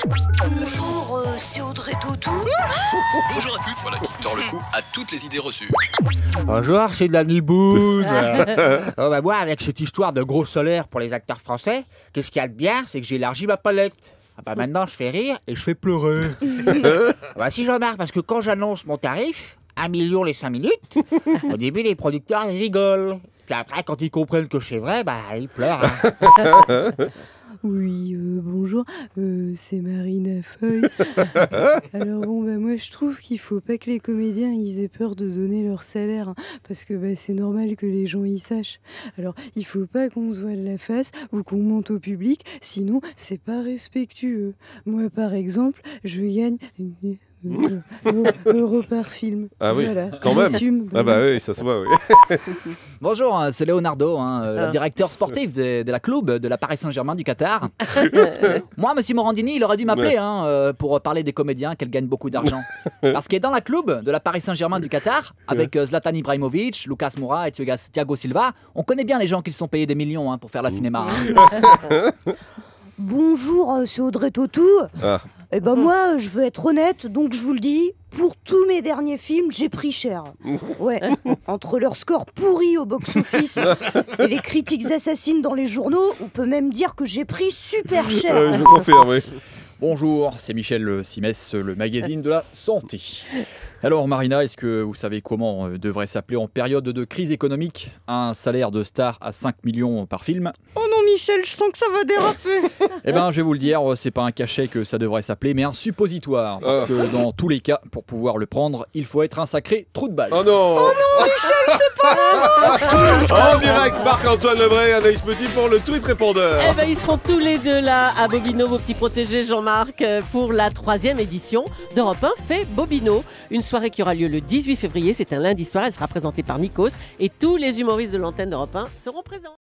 Bonjour, c'est Audrey Tautou. Bonjour à tous, voilà qui tord le cou à toutes les idées reçues. Bonjour, c'est Danny Boone. Oh, bah, moi, avec cette histoire de gros solaire pour les acteurs français, qu'est-ce qu'il y a de bien, c'est que j'ai élargi ma palette. Ah bah maintenant, je fais rire et je fais pleurer. Bah, si je remarque, parce que quand j'annonce mon tarif, 1 million les 5 minutes, au début, les producteurs, ils rigolent. Puis après, quand ils comprennent que c'est vrai, bah, ils pleurent. Hein. Oui, bonjour, c'est Marina Foïs. Alors bon, bah moi je trouve qu'il faut pas que les comédiens ils aient peur de donner leur salaire, hein, parce que bah, c'est normal que les gens y sachent. Alors il faut pas qu'on se voile la face ou qu'on monte au public, sinon c'est pas respectueux. Moi par exemple, je gagne euros par film. Ah oui, voilà. quand même. J'assume, Ah bah oui, ça se voit, oui. Bonjour, c'est Leonardo, le directeur sportif de la club de la Paris Saint-Germain du Qatar. Moi, monsieur Morandini, il aurait dû m'appeler pour parler des comédiens qu'elle gagne beaucoup d'argent. Parce qu'il est dans la club de la Paris Saint-Germain du Qatar, avec Zlatan Ibrahimovic, Lucas Moura et Thiago Silva. On connaît bien les gens qui se sont payés des millions pour faire la cinéma. Bonjour, c'est Audrey Tautou. Ah. Eh ben moi, je veux être honnête, donc je vous le dis, pour tous mes derniers films, j'ai pris cher. Ouais, entre leur score pourri au box-office et les critiques assassines dans les journaux, on peut même dire que j'ai pris super cher. Je confirme, oui. Bonjour, c'est Michel Simès, le magazine de la santé. Alors Marina, est-ce que vous savez comment devrait s'appeler en période de crise économique un salaire de star à 5 millions par film? Oh non Michel, je sens que ça va déraper. Eh ben je vais vous le dire, c'est pas un cachet que ça devrait s'appeler, mais un suppositoire. Parce que dans tous les cas, pour pouvoir le prendre, il faut être un sacré trou de balle. Oh non. Oh non Michel, c'est pas En direct, Marc-Antoine Lebray et Anaïs Petit pour le tweet répondeur. Eh ben, ils seront tous les deux là à Bobino, vos petits protégés Jean-Marc, pour la 3e édition d'Europe 1 fait Bobino. Une soirée qui aura lieu le 18 février, c'est un lundi soir, elle sera présentée par Nikos et tous les humoristes de l'antenne d'Europe 1 seront présents.